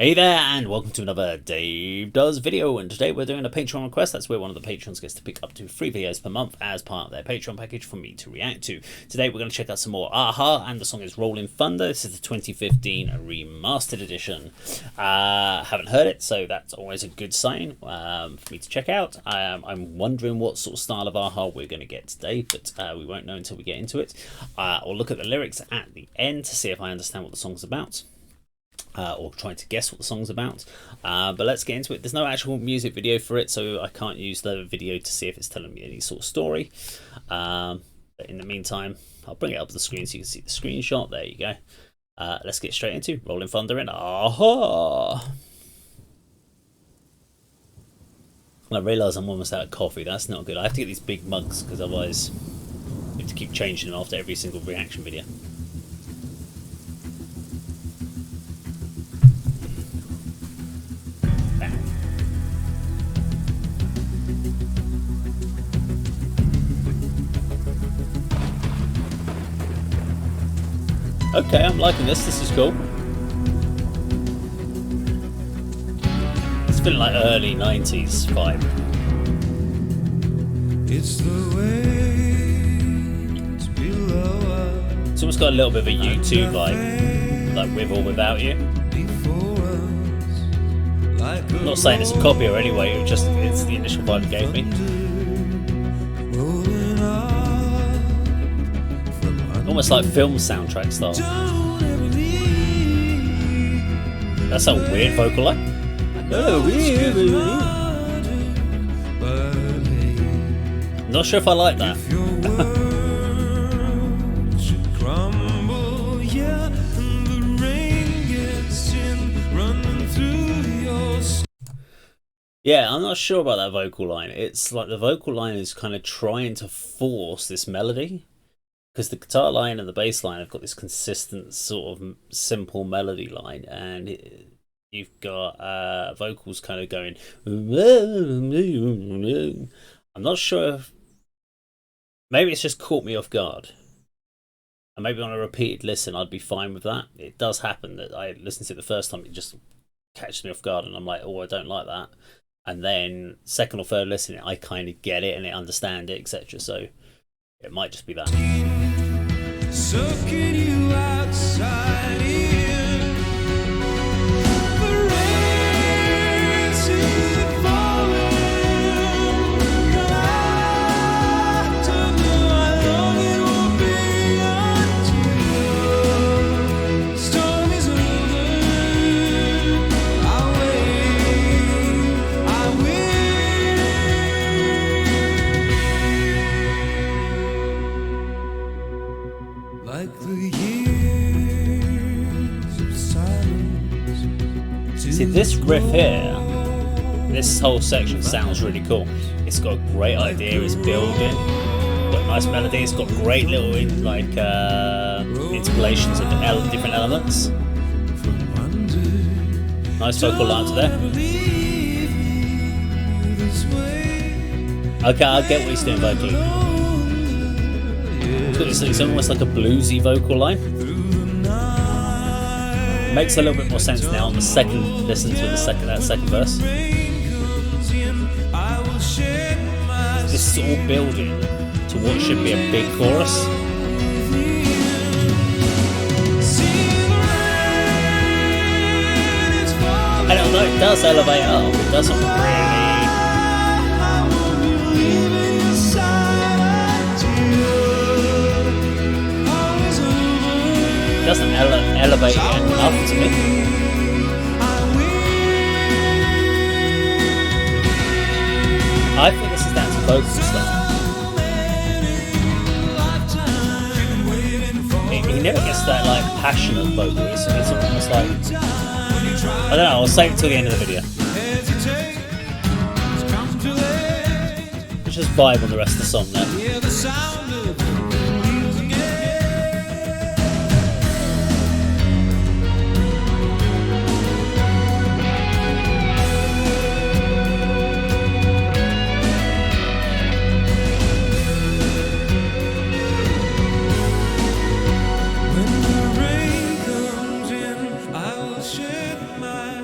Hey there, and welcome to another Dave Does video, and today we're doing a Patreon request. That's where one of the patrons gets to pick up to 3 videos per month as part of their Patreon package for me to react to. Today we're going to check out some more Aha, and the song is Rolling Thunder. This is the 2015 remastered edition. Haven't heard it, so that's always a good sign for me to check out. I'm wondering what sort of style of Aha we're going to get today, but we won't know until we get into it. I'll look at the lyrics at the end to see if I understand what the song's about. Or trying to guess what the song's about, but let's get into it. There's no actual music video for it, so I can't use the video to see if it's telling me any sort of story. But in the meantime, I'll bring it up to the screen so you can see the screenshot. There you go. Let's get straight into Rolling Thunder in Aha. I realise I'm almost out of coffee. That's not good. I have to get these big mugs because otherwise I have to keep changing them after every single reaction video. Okay, I'm liking this. This is cool. It's feeling like early 90s vibe. It's the waves below us. It's almost got a little bit of a U2 vibe, like With or Without You. I'm not saying it's a copy or anyway, it's the initial vibe it gave me. Almost like film soundtrack style. That's a weird vocal line. Not sure if I like that. Yeah, I'm not sure about that vocal line. It's like the vocal line is kind of trying to force this melody. Because the guitar line and the bass line have got this consistent sort of simple melody line, and you've got vocals kind of going. I'm not sure if maybe it's just caught me off guard, and maybe on a repeated listen I'd be fine with that. It does happen that I listen to it the first time, it just catches me off guard, and I'm like, oh, I don't like that. And then second or third listening, I kind of get it and I understand it, etc. So it might just be that. Sucking you outside in the rain, falling. I don't know how long it will be until storm is over. I'll wait, I will. Like the years of silence. See, this riff here, this whole section sounds really cool. It's got a great idea, it's building, got a nice melody, it's got great little interpolations of different elements. Nice vocal lines there. Okay, I get what he's doing vocally. It's almost like a bluesy vocal line. Makes a little bit more sense now on the second listen to that second verse. This is all building to what should be a big chorus. And although it does elevate up, it doesn't really. Doesn't elevate it enough to me. I think this is down to vocal stuff. He never gets that like passionate vocal. It's almost like, I don't know. I'll save it till the end of the video. Let's just vibe on the rest of the song now. When the rain comes in, I will shed my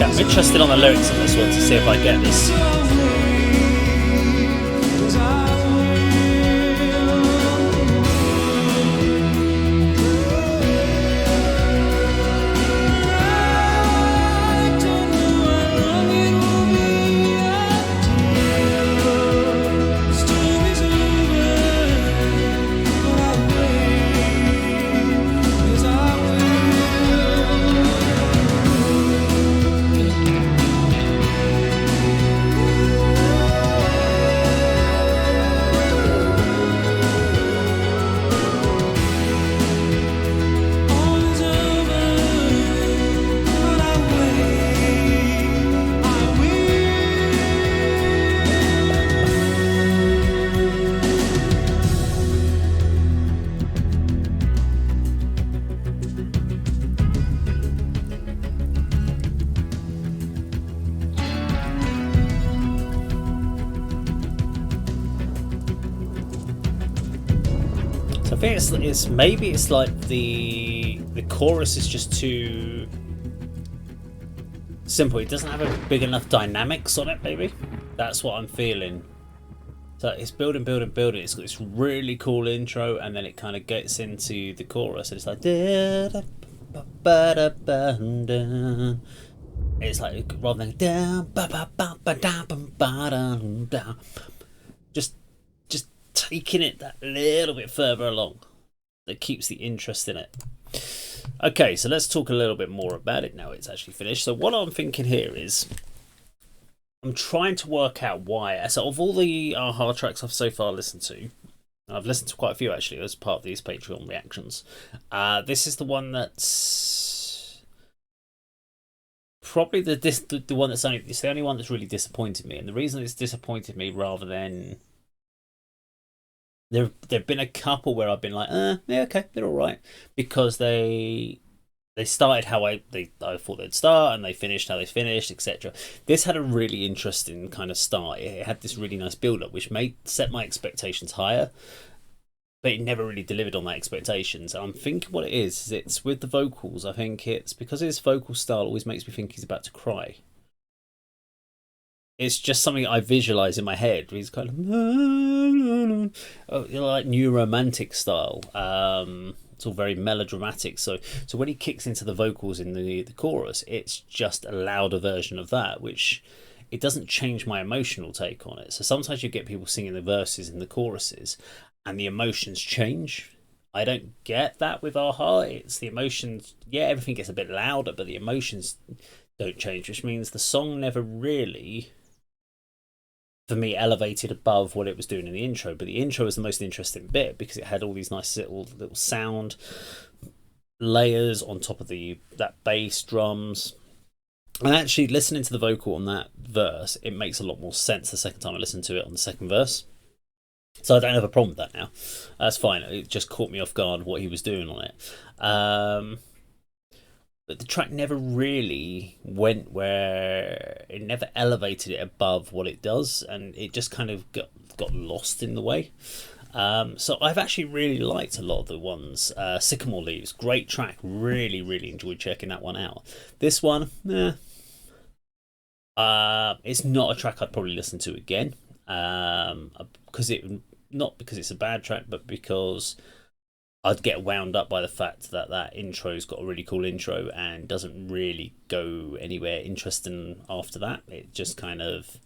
Okay, I'm interested on the lyrics on this one to see if I get this. So I think it's like the chorus is just too simple. It doesn't have a big enough dynamics on it. Maybe that's what I'm feeling. So it's building. It's got this really cool intro, and then it kind of gets into the chorus, and it's like it's like rather than just taking it that little bit further along that keeps the interest in it. Okay, so let's talk a little bit more about it now it's actually finished. So what I'm thinking here is I'm trying to work out why. So of all the hard tracks I've so far listened to, and I've listened to quite a few actually as part of these Patreon reactions, this is the one that's probably the one that's it's the only one that's really disappointed me. And the reason it's disappointed me rather than there've been a couple where I've been like, yeah, okay, they're all right, because they started how I thought they'd start, and they finished how they finished, etc. This had a really interesting kind of start. It had this really nice build up, which set my expectations higher, but it never really delivered on that expectations. And I'm thinking what it is it's with the vocals. I think it's because his vocal style always makes me think he's about to cry. It's just something I visualize in my head. He's kind of like new romantic style. It's all very melodramatic. So when he kicks into the vocals in the chorus, it's just a louder version of that, which it doesn't change my emotional take on it. So sometimes you get people singing the verses in the choruses, and the emotions change. I don't get that with Aha. It's the emotions. Yeah, everything gets a bit louder, but the emotions don't change, which means the song never really, for me, elevated above what it was doing in the intro. But the intro was the most interesting bit because it had all these nice little sound layers on top of that bass drums. And actually listening to the vocal on that verse, it makes a lot more sense the second time I listened to it on the second verse. So I don't have a problem with that now. That's fine. It just caught me off guard what he was doing on it. But the track never really went where it never elevated it above what it does, and it just kind of got lost in the way. So I've actually really liked a lot of the ones. Sycamore Leaves, great track. Really enjoyed checking that one out. This one, it's not a track I'd probably listen to again. Not because it's a bad track, but because I'd get wound up by the fact that intro's got a really cool intro and doesn't really go anywhere interesting after that. It just kind of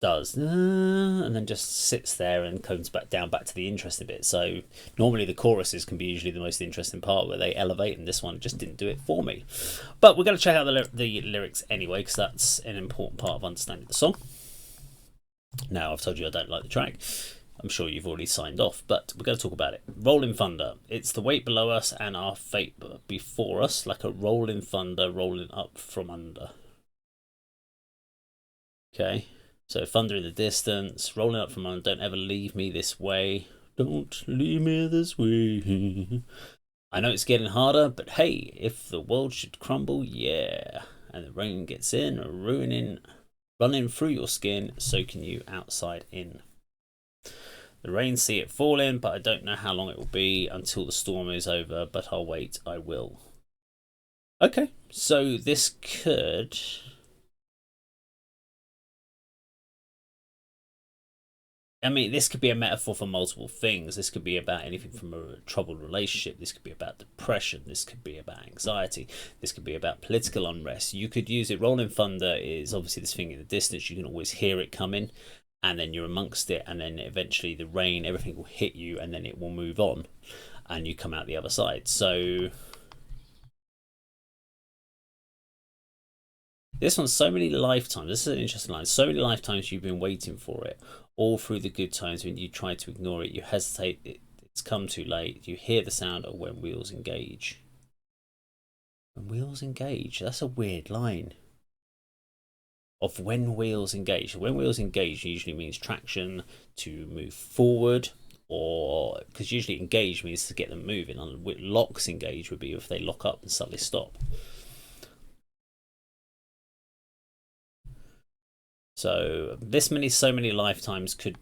does, and then just sits there and comes back to the interesting bit. So normally the choruses can be usually the most interesting part where they elevate, and this one just didn't do it for me. But we're going to check out the lyrics anyway, because that's an important part of understanding the song. Now, I've told you I don't like the track. I'm sure you've already signed off, but we're going to talk about it. Rolling thunder. It's the weight below us and our fate before us, like a rolling thunder rolling up from under. Okay, so thunder in the distance, rolling up from under. Don't ever leave me this way. Don't leave me this way. I know it's getting harder, but hey, if the world should crumble, yeah. And the rain gets in, running through your skin, soaking you outside in. The rain, see it falling, but I don't know how long it will be until the storm is over, but I'll wait, I will. Okay, so this could... I mean, this could be a metaphor for multiple things. This could be about anything from a troubled relationship. This could be about depression. This could be about anxiety. This could be about political unrest. You could use it. Rolling thunder is obviously this thing in the distance. You can always hear it coming, and then you're amongst it, and then eventually the rain, everything will hit you, and then it will move on, and you come out the other side. So this one's so many lifetimes. This is an interesting line. So many lifetimes you've been waiting for it, all through the good times when you try to ignore it, you hesitate, it's come too late. You hear the sound of when wheels engage. When wheels engage? That's a weird line. Of when wheels engage. When wheels engage usually means traction to move forward, or because usually engage means to get them moving. Locks engage would be if they lock up and suddenly stop. So so many lifetimes could.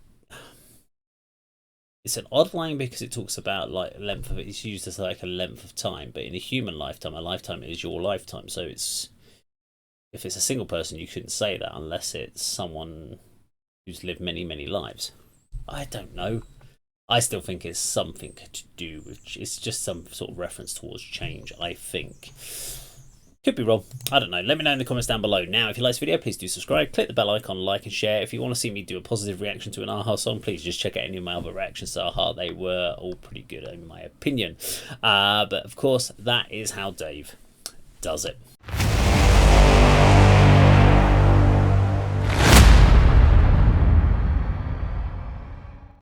It's an odd line because it talks about like length of it. It's used as like a length of time, but in a human lifetime, a lifetime is your lifetime. So it's if it's a single person, you couldn't say that unless it's someone who's lived many lives. I don't know. I still think it's something to do with. It's just some sort of reference towards change. I think. Could be wrong. I don't know. Let me know in the comments down below. Now, if you like this video, please do subscribe. Click the bell icon, like and share. If you want to see me do a positive reaction to an Aha song, please just check out any of my other reactions to Aha. They were all pretty good in my opinion. But of course, that is how Dave does it.